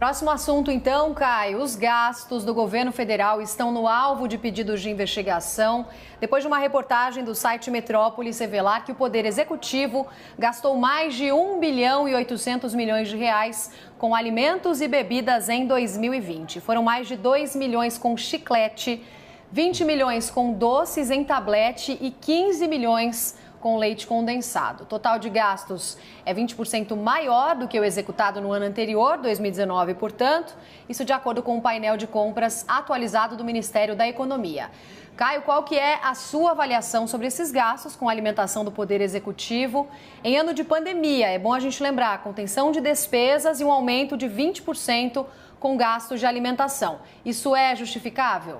Próximo assunto, então, Caio. Os gastos do governo federal estão no alvo de pedidos de investigação, depois de uma reportagem do site Metrópolis revelar que o Poder Executivo gastou mais de 1 bilhão e 800 milhões de reais com alimentos e bebidas em 2020. Foram mais de 2 milhões com chiclete, 20 milhões com doces em tablete e 15 milhões com leite condensado. O total de gastos é 20% maior do que o executado no ano anterior, 2019, portanto, isso de acordo com o painel de compras atualizado do Ministério da Economia. Caio, qual que é a sua avaliação sobre esses gastos com a alimentação do Poder Executivo em ano de pandemia? É bom a gente lembrar, contenção de despesas e um aumento de 20% com gastos de alimentação. Isso é justificável?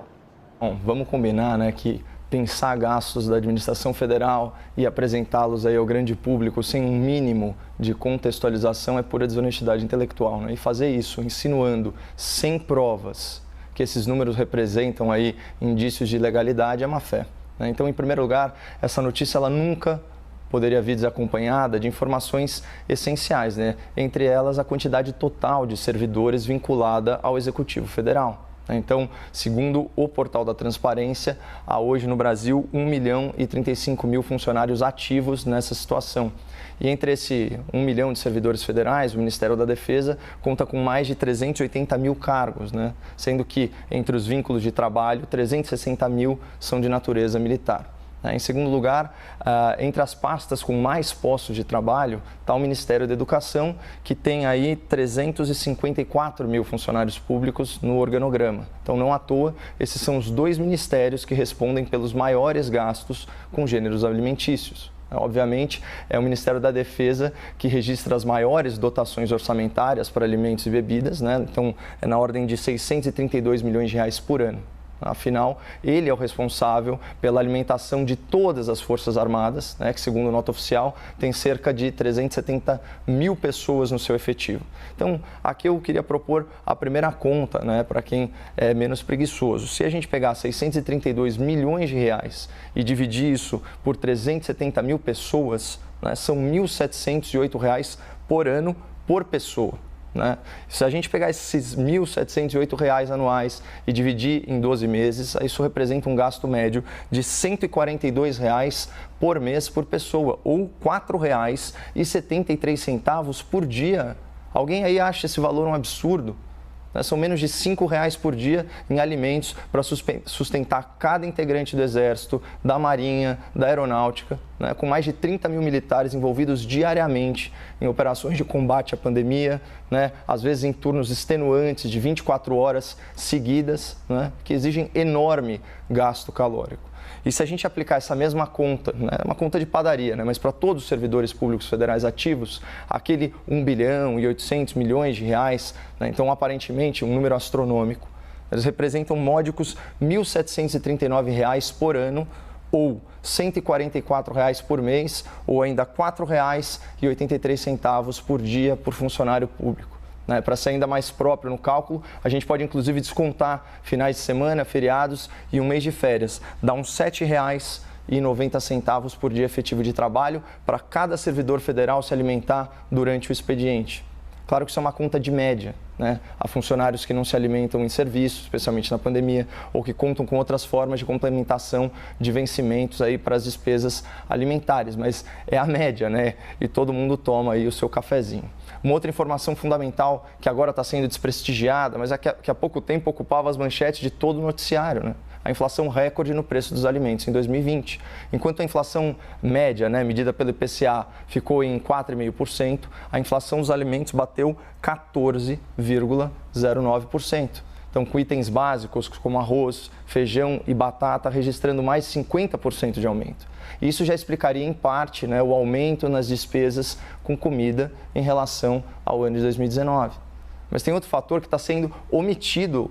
Bom, vamos combinar, né, que pensar gastos da administração federal e apresentá-los aí ao grande público sem um mínimo de contextualização é pura desonestidade intelectual, né? E fazer isso insinuando sem provas que esses números representam aí indícios de ilegalidade é má fé, né? Então, em primeiro lugar, essa notícia ela nunca poderia vir desacompanhada de informações essenciais, né? Entre elas a quantidade total de servidores vinculada ao Executivo Federal. Então, segundo o Portal da Transparência, há hoje no Brasil 1 milhão e 35 mil funcionários ativos nessa situação. E entre esse 1 milhão de servidores federais, o Ministério da Defesa conta com mais de 380 mil cargos, né? Sendo que entre os vínculos de trabalho, 360 mil são de natureza militar. Em segundo lugar, entre as pastas com mais postos de trabalho está o Ministério da Educação, que tem aí 354 mil funcionários públicos no organograma. Então, não à toa, esses são os dois ministérios que respondem pelos maiores gastos com gêneros alimentícios. Obviamente, é o Ministério da Defesa que registra as maiores dotações orçamentárias para alimentos e bebidas, né? Então, é na ordem de 632 milhões de reais por ano. Afinal, ele é o responsável pela alimentação de todas as Forças Armadas, né, que, segundo nota oficial, tem cerca de 370 mil pessoas no seu efetivo. Então, aqui eu queria propor a primeira conta, né, para quem é menos preguiçoso. Se a gente pegar 632 milhões de reais e dividir isso por 370 mil pessoas, né, são R$ 1.708 por ano por pessoa. Né? Se a gente pegar esses R$ 1.708 anuais e dividir em 12 meses, isso representa um gasto médio de R$ 142 por mês por pessoa, ou R$ 4,73 por dia. Alguém aí acha esse valor um absurdo? São menos de R$ 5,00 por dia em alimentos para sustentar cada integrante do Exército, da Marinha, da Aeronáutica, né? Com mais de 30 mil militares envolvidos diariamente em operações de combate à pandemia, né? Às vezes em turnos extenuantes de 24 horas seguidas, né? Que exigem enorme gasto calórico. E se a gente aplicar essa mesma conta, né, uma conta de padaria, né, mas para todos os servidores públicos federais ativos, aquele 1 bilhão e 800 milhões de reais, né, então aparentemente um número astronômico, eles representam módicos R$ 1.739 por ano, ou R$ 144 por mês, ou ainda R$ 4,83 por dia por funcionário público. Para ser ainda mais próprio no cálculo, a gente pode inclusive descontar finais de semana, feriados e um mês de férias. Dá uns R$ 7,90 por dia efetivo de trabalho para cada servidor federal se alimentar durante o expediente. Claro que isso é uma conta de média, né? Há funcionários que não se alimentam em serviço, especialmente na pandemia, ou que contam com outras formas de complementação de vencimentos aí para as despesas alimentares, mas é a média, né? E todo mundo toma aí o seu cafezinho. Uma outra informação fundamental que agora está sendo desprestigiada, mas que há pouco tempo ocupava as manchetes de todo o noticiário, né? A inflação recorde no preço dos alimentos em 2020. Enquanto a inflação média, né, medida pelo IPCA, ficou em 4,5%, a inflação dos alimentos bateu 14,09%. Então, com itens básicos como arroz, feijão e batata registrando mais de 50% de aumento. Isso já explicaria, em parte, né, o aumento nas despesas com comida em relação ao ano de 2019. Mas tem outro fator que está sendo omitido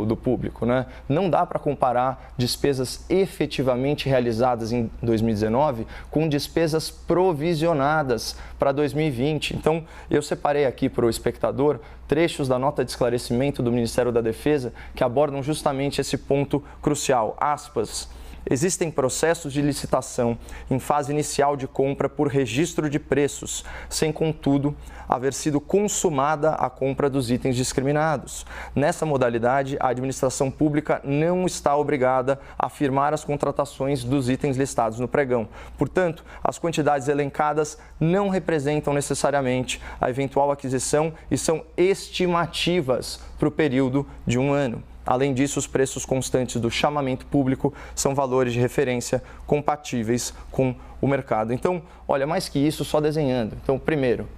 do público, né? Não dá para comparar despesas efetivamente realizadas em 2019 com despesas provisionadas para 2020. Então, eu separei aqui para o espectador trechos da nota de esclarecimento do Ministério da Defesa que abordam justamente esse ponto crucial. Aspas. Existem processos de licitação em fase inicial de compra por registro de preços, sem, contudo, haver sido consumada a compra dos itens discriminados. Nessa modalidade, a administração pública não está obrigada a firmar as contratações dos itens listados no pregão. Portanto, as quantidades elencadas não representam necessariamente a eventual aquisição e são estimativas para o período de 1 ano. Além disso, os preços constantes do chamamento público são valores de referência compatíveis com o mercado. Então, olha, mais que isso, só desenhando. Então, primeiro,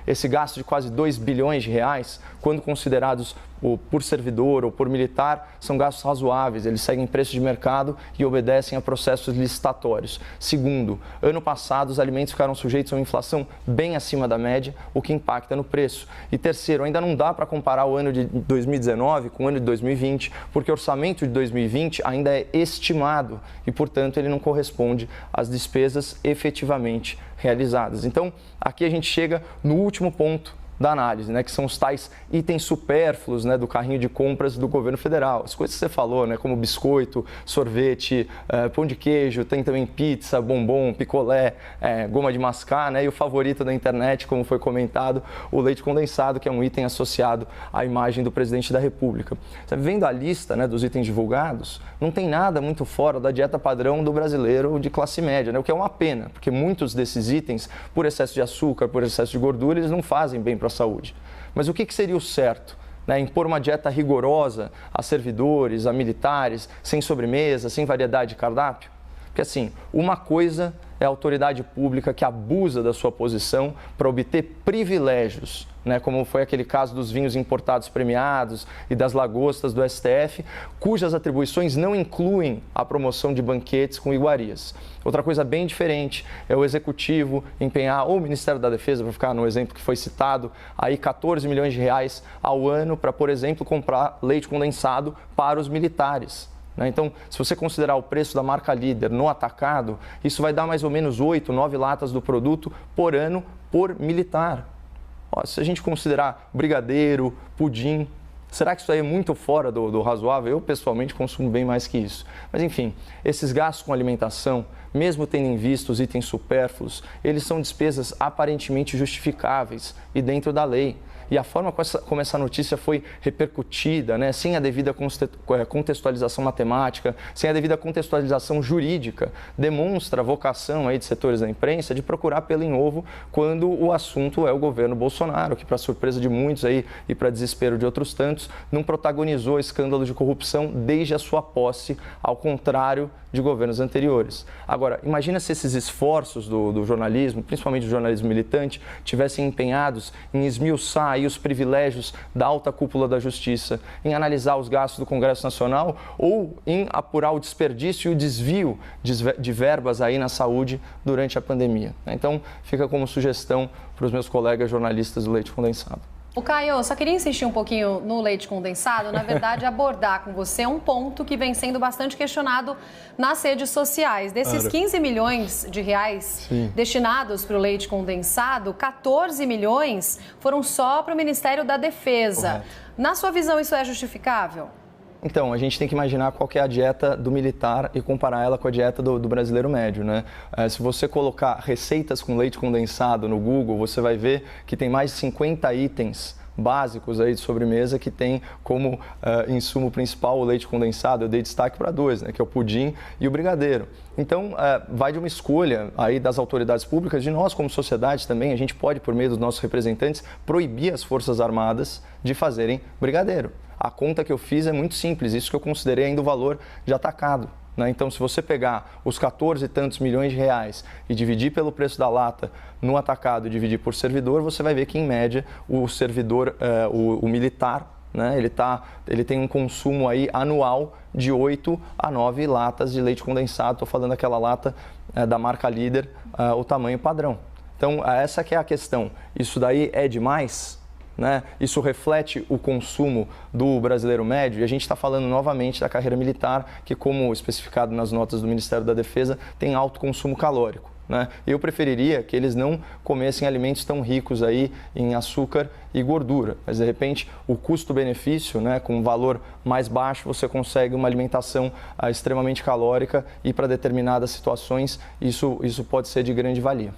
esse gasto de quase 2 bilhões de reais, quando considerados por servidor ou por militar, são gastos razoáveis, eles seguem preço de mercado e obedecem a processos licitatórios. Segundo, ano passado os alimentos ficaram sujeitos a uma inflação bem acima da média, o que impacta no preço. E terceiro, ainda não dá para comparar o ano de 2019 com o ano de 2020, porque o orçamento de 2020 ainda é estimado e, portanto, ele não corresponde às despesas efetivamente realizadas. Então, aqui a gente chega no último ponto da análise, que são os tais itens supérfluos, do carrinho de compras do governo federal. As coisas que você falou, como biscoito, sorvete, pão de queijo, tem também pizza, bombom, picolé, goma de mascar, e o favorito da internet, como foi comentado, o leite condensado, que é um item associado à imagem do presidente da República. Vendo a lista dos itens divulgados, não tem nada muito fora da dieta padrão do brasileiro de classe média, o que é uma pena, porque muitos desses itens, por excesso de açúcar, por excesso de gordura, eles não fazem bem para a saúde. Mas o que seria o certo? Impor uma dieta rigorosa a servidores, a militares, sem sobremesa, sem variedade de cardápio? Porque assim, uma coisa é a autoridade pública que abusa da sua posição para obter privilégios, como foi aquele caso dos vinhos importados premiados e das lagostas do STF, cujas atribuições não incluem a promoção de banquetes com iguarias. Outra coisa bem diferente é o Executivo empenhar, ou o Ministério da Defesa, para ficar no exemplo que foi citado, aí 14 milhões de reais ao ano para, por exemplo, comprar leite condensado para os militares. Então, se você considerar o preço da marca líder no atacado, isso vai dar mais ou menos 8, 9 latas do produto por ano por militar. Se a gente considerar brigadeiro, pudim, será que isso aí é muito fora do razoável? Eu, pessoalmente, consumo bem mais que isso. Mas, enfim, esses gastos com alimentação, mesmo tendo em vista os itens supérfluos, eles são despesas aparentemente justificáveis e dentro da lei. E a forma como essa notícia foi repercutida, sem a devida contextualização matemática, sem a devida contextualização jurídica, demonstra a vocação aí de setores da imprensa de procurar pelo em ovo quando o assunto é o governo Bolsonaro, que, para surpresa de muitos aí e para desespero de outros tantos, não protagonizou escândalo de corrupção desde a sua posse, ao contrário de governos anteriores. Agora, imagina se esses esforços do jornalismo, principalmente do jornalismo militante, tivessem empenhados em esmiuçar aí os privilégios da alta cúpula da Justiça, em analisar os gastos do Congresso Nacional ou em apurar o desperdício e o desvio de verbas aí na saúde durante a pandemia. Então, fica como sugestão para os meus colegas jornalistas do leite condensado. O Caio, só queria insistir um pouquinho no leite condensado, na verdade, abordar com você um ponto que vem sendo bastante questionado nas redes sociais. Desses 15 milhões de reais destinados para o leite condensado, 14 milhões foram só para o Ministério da Defesa. Correto. Na sua visão, isso é justificável? Então, a gente tem que imaginar qual que é a dieta do militar e comparar ela com a dieta do brasileiro médio, Se você colocar receitas com leite condensado no Google, você vai ver que tem mais de 50 itens básicos aí de sobremesa que tem como insumo principal o leite condensado. Eu dei destaque para 2, que é o pudim e o brigadeiro. Então, vai de uma escolha aí das autoridades públicas, de nós como sociedade também. A gente pode, por meio dos nossos representantes, proibir as Forças Armadas de fazerem brigadeiro. A conta que eu fiz é muito simples, isso que eu considerei ainda o valor de atacado. Então, se você pegar os 14 e tantos milhões de reais e dividir pelo preço da lata no atacado e dividir por servidor, você vai ver que, em média, o servidor, o militar, ele tem um consumo aí anual de 8 a 9 latas de leite condensado. Estou falando daquela lata da marca líder, o tamanho padrão. Então, essa que é a questão. Isso daí é demais? Isso reflete o consumo do brasileiro médio, e a gente está falando novamente da carreira militar, que, como especificado nas notas do Ministério da Defesa, tem alto consumo calórico. né? Eu preferiria que eles não comessem alimentos tão ricos aí em açúcar e gordura, mas de repente o custo-benefício, né, com um valor mais baixo, você consegue uma alimentação extremamente calórica e para determinadas situações isso pode ser de grande valia.